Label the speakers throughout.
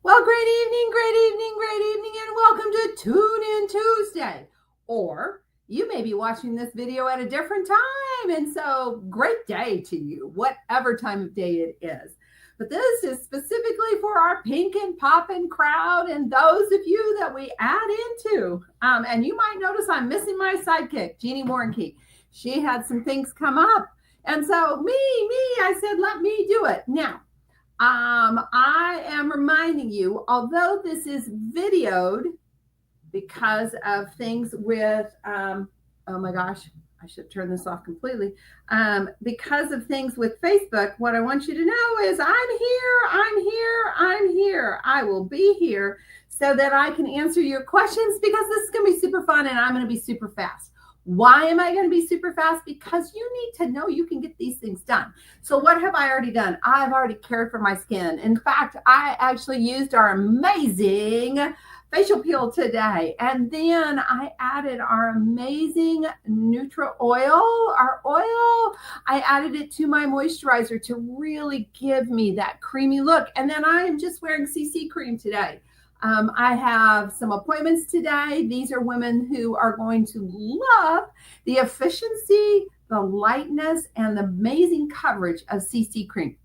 Speaker 1: Well, great evening, and welcome to Tune In Tuesday. Or you may be watching this video at a different time, and so great day to you, whatever time of day it is. But this is specifically for our Pink and Poppin crowd and those of you that we add into. And you might notice I'm missing my sidekick, Jeannie Warnke. She had some things come up, and so I said, let me do it. Now, I am reminding you, although this is videoed because of things with, oh my gosh, I should turn this off completely. Because of things with Facebook, what I want you to know is I'm here. I will be here so that I can answer your questions because this is going to be super fun and I'm going to be super fast. Why am I going to be super fast? Because you need to know you can get these things done. So what have I already done? I've already cared for my skin. In fact, I actually used our amazing facial peel today. And then I added our amazing Nutra oil, our oil. I added it to my moisturizer to really give me that creamy look. And then I am just wearing CC cream today. I have some appointments today. These are women who are going to love the efficiency, the lightness, and the amazing coverage of CC cream.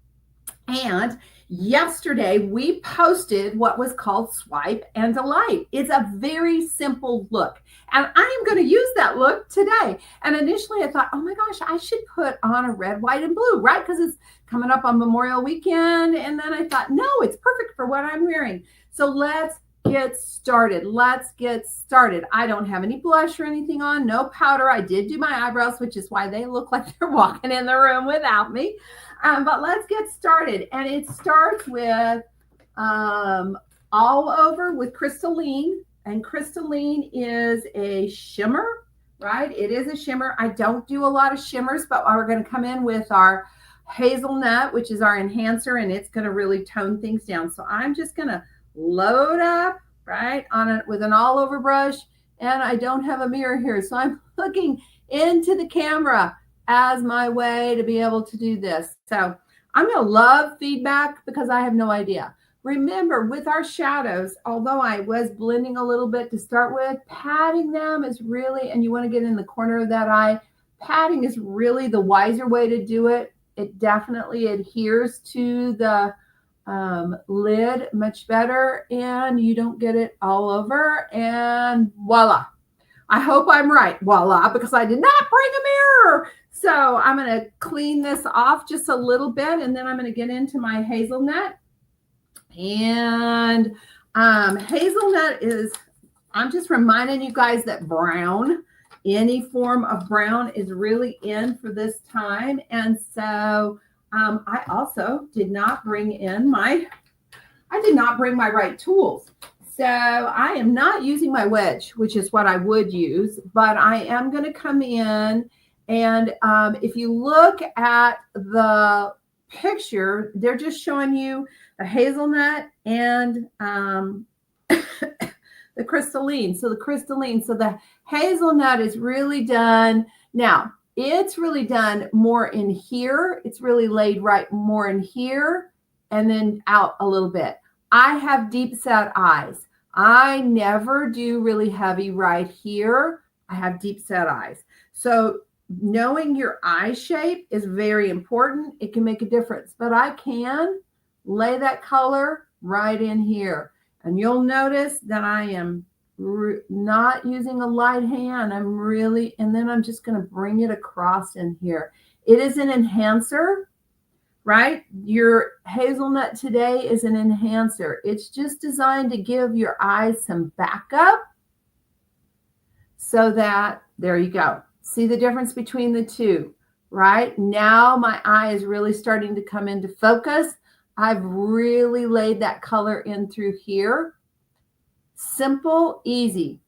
Speaker 1: And yesterday we posted what was called Swipe and Delight. It's a very simple look. And I am going to use that look today. And initially I thought, oh my gosh, I should put on a red, white, and blue, right? Because it's coming up on Memorial Weekend. And then I thought, no, it's perfect for what I'm wearing. So let's get started. I don't have any blush or anything on, no powder. I did do my eyebrows, which is why they look like they're walking in the room without me. But let's get started. And it starts with All Over with Crystalline. And Crystalline is a shimmer, right? It is a shimmer. I don't do a lot of shimmers, but we're going to come in with our hazelnut, which is our enhancer, and it's going to really tone things down. So I'm just going to load up, right, on it with an all over brush. And I don't have a mirror here, so I'm looking into the camera as my way to be able to do this. So I'm going to love feedback because I have no idea. Remember, with our shadows, although I was blending a little bit to start with, patting them is really, and you want to get in the corner of that eye, patting is really the wiser way to do it. It definitely adheres to the lid much better, and you don't get it all over, and voila. I hope I'm right, voila, because I did not bring a mirror. So I'm going to clean this off just a little bit, and then I'm going to get into my hazelnut. And hazelnut is, I'm just reminding you guys that brown, any form of brown is really in for this time. And so I also did not bring my right tools. So I am not using my wedge, which is what I would use, but I am going to come in. And if you look at the picture, they're just showing you the hazelnut and the crystalline. So the hazelnut is really done. Now, it's really done more in here. It's really laid right more in here and then out a little bit. I have deep set eyes. I never do really heavy right here. I have deep set eyes. So knowing your eye shape is very important. It can make a difference, but I can lay that color right in here. And you'll notice that I am not using a light hand. I'm really, and then I'm just going to bring it across in here. It is an enhancer, right? Your hazelnut today is an enhancer. It's just designed to give your eyes some backup so that, there you go. See the difference between the two, right? Now my eye is really starting to come into focus. I've really laid that color in through here. Simple, easy.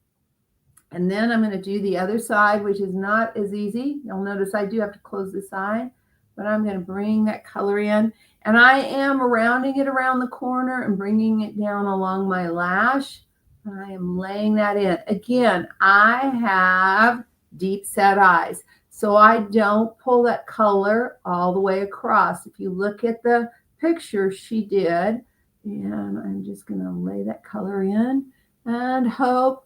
Speaker 1: And then I'm going to do the other side, which is not as easy. You'll notice I do have to close this eye, but I'm going to bring that color in. And I am rounding it around the corner and bringing it down along my lash. I am laying that in. Again, I have deep set eyes, so I don't pull that color all the way across. If you look at the picture she did, And I'm just going to lay that color in and hope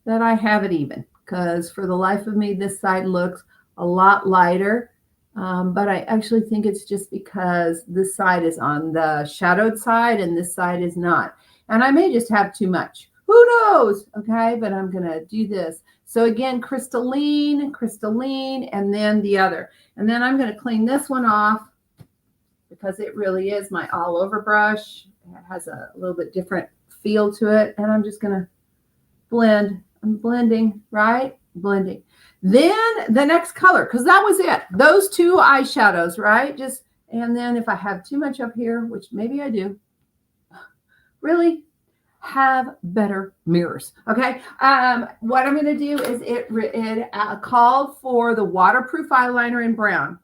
Speaker 1: that I have it even, because for the life of me, this side looks a lot lighter. But I actually think it's just because this side is on the shadowed side and this side is not. And I may just have too much. Who knows? Okay, but I'm going to do this. So again, crystalline, crystalline, and then the other. And then I'm going to clean this one off because it really is my all over brush. It has a little bit different feel to it. And I'm just going to blend. I'm blending, right? Blending. Then the next color, because that was it. Those two eyeshadows, right? Just, and then if I have too much up here, which maybe I do, really have better mirrors. Okay. What I'm going to do is it called for the waterproof eyeliner in brown.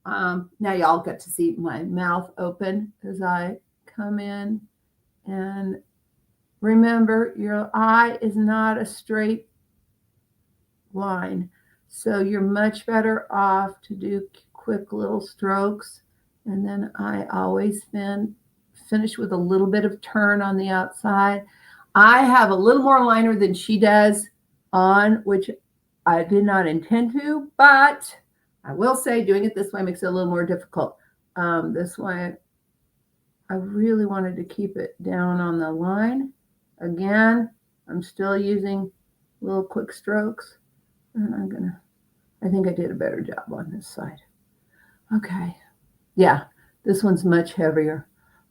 Speaker 1: Now y'all get to see my mouth open as I come in, and remember, your eye is not a straight line. So you're much better off to do quick little strokes. And then I always finish with a little bit of turn on the outside. I have a little more liner than she does on, which I did not intend to, but I will say doing it this way makes it a little more difficult. This way, I really wanted to keep it down on the line. Again, I'm still using little quick strokes. And I think I did a better job on this side. Okay. Yeah, this one's much heavier.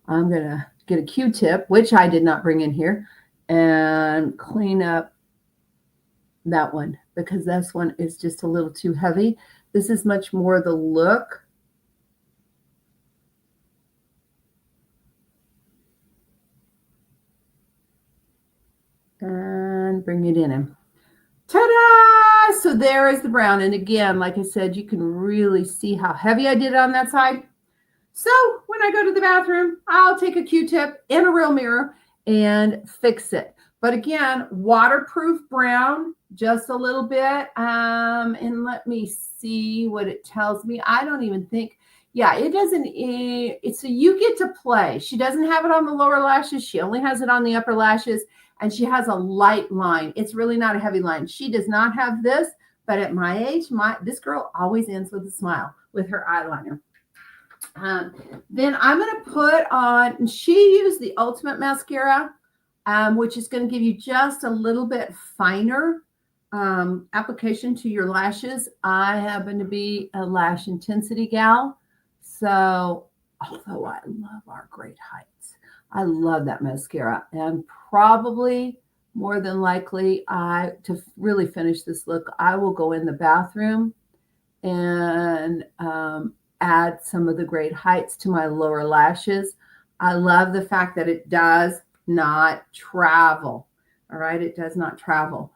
Speaker 1: I'm going to get a Q-tip, which I did not bring in here, and clean up that one because this one is just a little too heavy. This is much more the look. And bring it in. Ta-da! So there is the brown. And again, like I said, you can really see how heavy I did it on that side. So when I go to the bathroom, I'll take a Q-tip in a real mirror and fix it. But again, waterproof brown, just a little bit. And let me see what it tells me. I don't even think, yeah, it doesn't, so you get to play. She doesn't have it on the lower lashes. She only has it on the upper lashes. And she has a light line. It's really not a heavy line. She does not have this, but at my age, this girl always ends with a smile with her eyeliner. Then I'm going to put on, she used the Ultimate Mascara, which is going to give you just a little bit finer application to your lashes. I happen to be a lash intensity gal. So although I love our Great Heights, I love that mascara, and probably more than likely to really finish this look, I will go in the bathroom and add some of the Great Heights to my lower lashes. I love the fact that it does not travel. All right. It does not travel.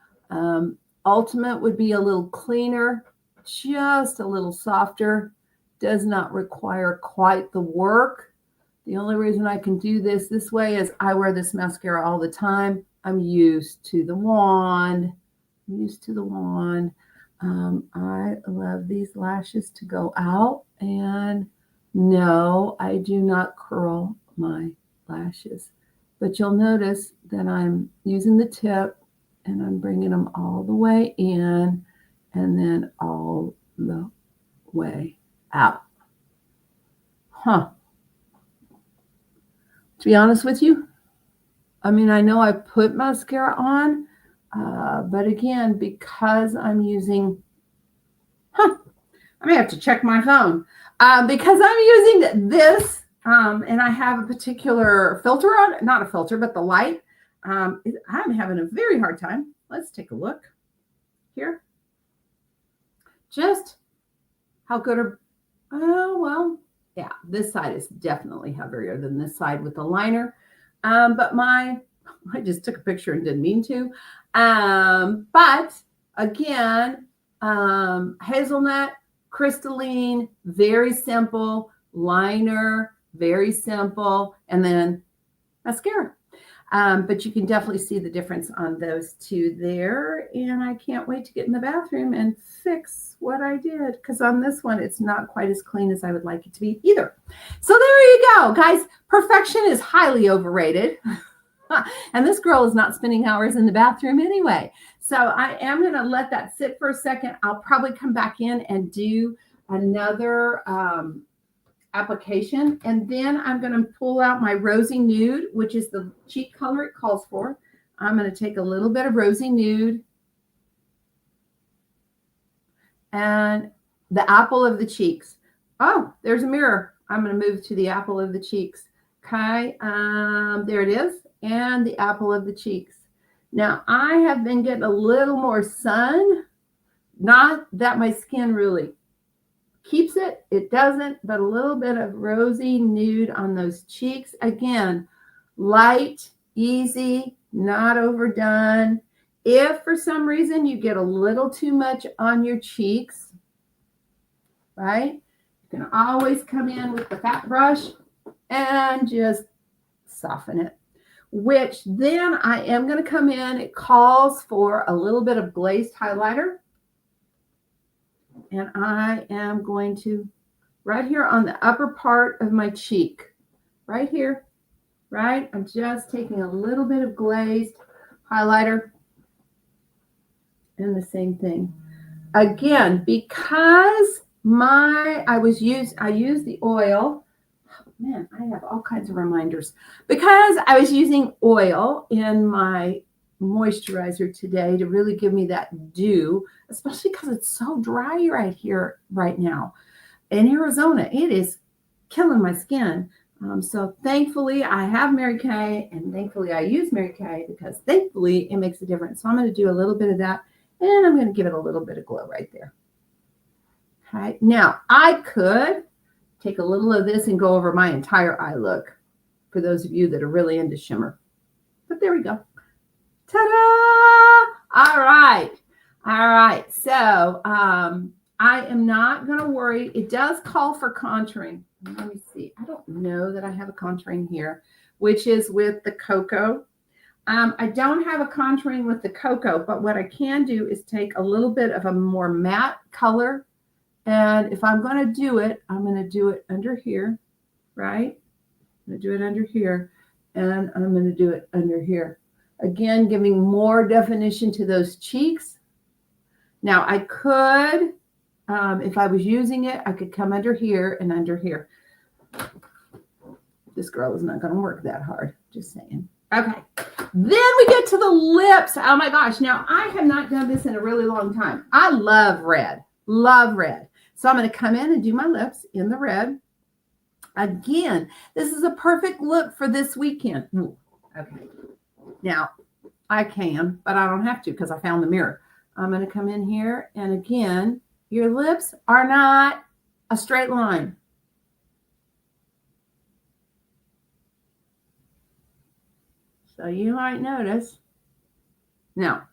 Speaker 1: Ultimate would be a little cleaner, just a little softer, does not require quite the work. The only reason I can do this way is I wear this mascara all the time. I'm used to the wand. I love these lashes to go out. And no, I do not curl my lashes. But you'll notice that I'm using the tip and I'm bringing them all the way in and then all the way out. To be honest with you, I mean, I know I put mascara on, but again, because I'm using, I may have to check my phone, because I'm using this, and I have a particular filter on it, not a filter, but the light. I'm having a very hard time. Let's take a look here. Just how good yeah, this side is definitely heavier than this side with the liner. But I just took a picture and didn't mean to. But again, hazelnut, crystalline, very simple, liner, very simple, and then mascara. But you can definitely see the difference on those two there. And I can't wait to get in the bathroom and fix what I did, because on this one, it's not quite as clean as I would like it to be either. So there you go, guys. Perfection is highly overrated. And this girl is not spending hours in the bathroom anyway. So I am going to let that sit for a second. I'll probably come back in and do another application, and then I'm going to pull out my Rosy Nude, which is the cheek color it calls for. I'm going to take a little bit of Rosy Nude and the apple of the cheeks. Oh, there's a mirror. I'm going to move to the apple of the cheeks. Okay, there it is, and the apple of the cheeks. Now I have been getting a little more sun, not that my skin really keeps it, it doesn't, but a little bit of Rosy Nude on those cheeks. Again, light, easy, not overdone. If for some reason you get a little too much on your cheeks, right, you can always come in with the fat brush and just soften it, which then I am going to come in. It calls for a little bit of glazed highlighter. And I am going to, right here on the upper part of my cheek, right here, right? I'm just taking a little bit of glazed highlighter and the same thing. Again, because I used the oil. Man, I have all kinds of reminders. Because I was using oil in my moisturizer today to really give me that dew, especially because it's so dry right here right now in Arizona. It is killing my skin. So thankfully I have Mary Kay, and thankfully I use Mary Kay, because thankfully it makes a difference. So I'm going to do a little bit of that, and I'm going to give it a little bit of glow right there. Okay, now I could take a little of this and go over my entire eye look for those of you that are really into shimmer, but there we go. Ta-da! All right. All right. So I am not going to worry. It does call for contouring. Let me see. I don't know that I have a contouring here, which is with the cocoa. I don't have a contouring with the cocoa, but what I can do is take a little bit of a more matte color. And if I'm going to do it, I'm going to do it under here, right? I'm going to do it under here, and I'm going to do it under here. Again, giving more definition to those cheeks. Now I could, if I was using it, I could come under here and under here. This girl is not going to work that hard, just saying. Okay, then we get to the lips. Oh my gosh, now I have not done this in a really long time. I love red, love red. So I'm going to come in and do my lips in the red. Again, this is a perfect look for this weekend. Okay. Now, I can, but I don't have to because I found the mirror. I'm going to come in here, and again, your lips are not a straight line. So you might notice. Now,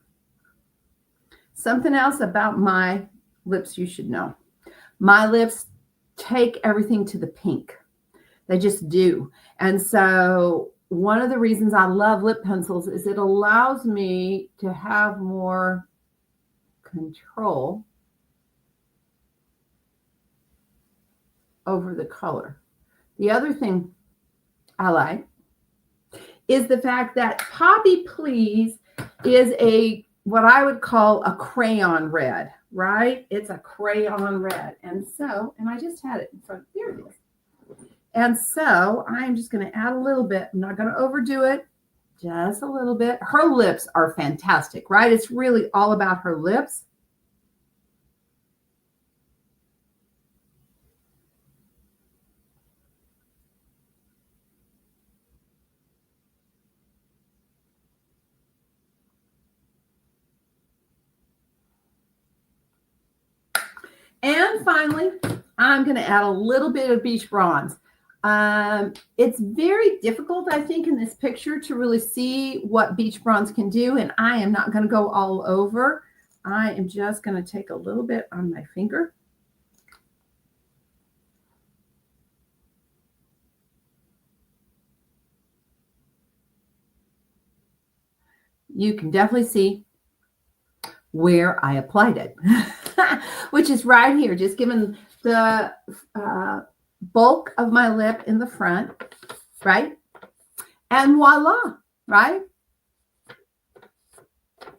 Speaker 1: something else about my lips you should know. My lips take everything to the pink. They just do. And so one of the reasons I love lip pencils is it allows me to have more control over the color. The other thing I like is the fact that Poppy Please is what I would call a crayon red, right? It's a crayon red. And I just had it in front. There it is. And so I'm just going to add a little bit. I'm not going to overdo it, just a little bit. Her lips are fantastic, right? It's really all about her lips. And finally, I'm going to add a little bit of Beach Bronze. It's very difficult, I think, in this picture to really see what Beach Bronze can do. And I am not going to go all over. I am just going to take a little bit on my finger. you can definitely see where I applied it, which is right here, just giving the bulk of my lip in the front, right? And voila, right?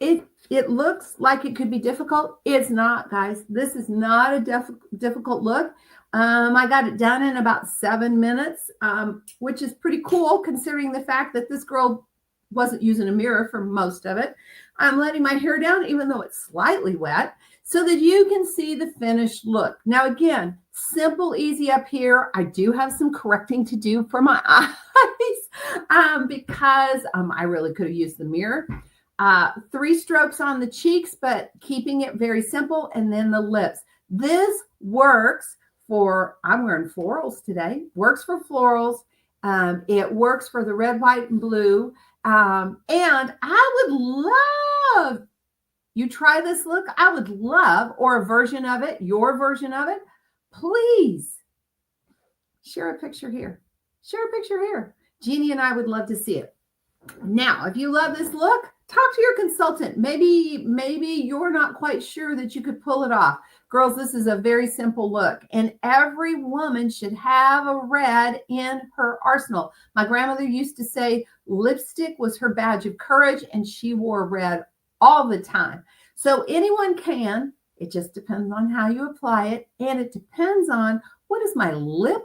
Speaker 1: It looks like it could be difficult. It's not, guys. This is not a difficult look. I got it done in about 7 minutes, which is pretty cool considering the fact that this girl wasn't using a mirror for most of it. I'm letting my hair down, even though it's slightly wet, so that you can see the finished look. Now, again, simple, easy up here. I do have some correcting to do for my eyes because I really could have used the mirror. 3 strokes on the cheeks, but keeping it very simple, and then the lips. This works for, I'm wearing florals today, works for florals. It works for the red, white, and blue. And I would love, you try this look, I would love, or a version of it, your version of it, please share a picture here. Share a picture here. Jeannie and I would love to see it. Now, if you love this look, talk to your consultant. Maybe you're not quite sure that you could pull it off. Girls, this is a very simple look, and every woman should have a red in her arsenal. My grandmother used to say lipstick was her badge of courage, and she wore red all the time. So anyone can. It just depends on how you apply it, and it depends on what is my lip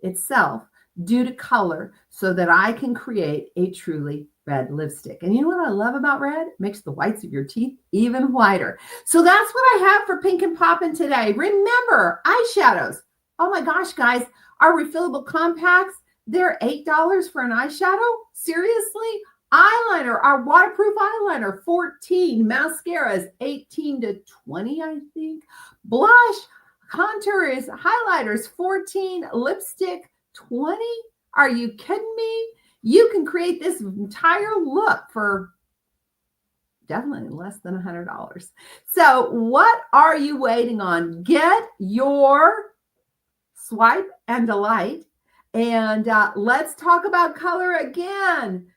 Speaker 1: itself do to color so that I can create a truly red lipstick. And you know what I love about red? It makes the whites of your teeth even whiter. So that's what I have for Pink and Poppin' today. Remember, eyeshadows. Oh my gosh, guys, our refillable compacts, they're $8 for an eyeshadow? Seriously? Eyeliner, our waterproof eyeliner, $14. Mascaras, $18 to $20, I think. Blush, contours, highlighters, $14. Lipstick, $20. Are you kidding me? You can create this entire look for definitely less than $100. So what are you waiting on? Get your swipe and delight. And let's talk about color again.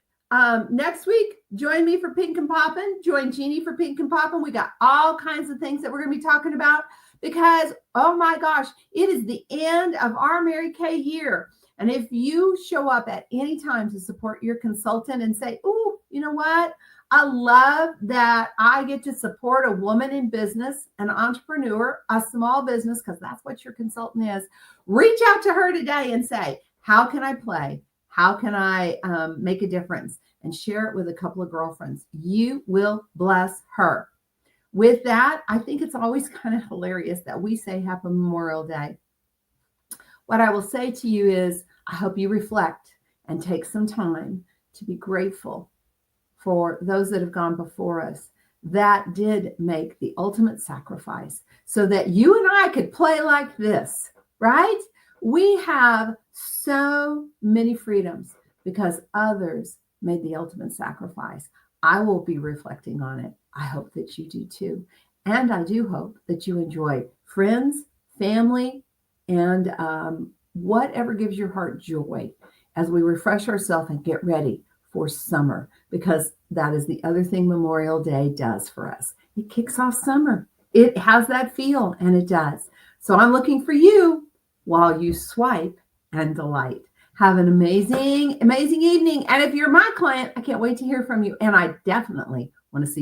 Speaker 1: Next week, join me for Pink and Poppin'. Join Jeannie for Pink and Poppin'. We got all kinds of things that we're going to be talking about because, oh my gosh, it is the end of our Mary Kay year. And if you show up at any time to support your consultant and say, oh, you know what? I love that I get to support a woman in business, an entrepreneur, a small business, because that's what your consultant is. Reach out to her today and say, how can I play? How can I make a difference? And share it with a couple of girlfriends. You will bless her. With that, I think it's always kind of hilarious that we say Happy Memorial Day. What I will say to you is, I hope you reflect and take some time to be grateful for those that have gone before us that did make the ultimate sacrifice so that you and I could play like this, right? We have so many freedoms because others made the ultimate sacrifice. I will be reflecting on it. I hope that you do too. And I do hope that you enjoy friends, family, and whatever gives your heart joy as we refresh ourselves and get ready for summer, because that is the other thing Memorial Day does for us. It kicks off summer. It has that feel, and it does. So I'm looking for you while you swipe and delight. Have an amazing, amazing evening. And if you're my client, I can't wait to hear from you. And I definitely want to see you.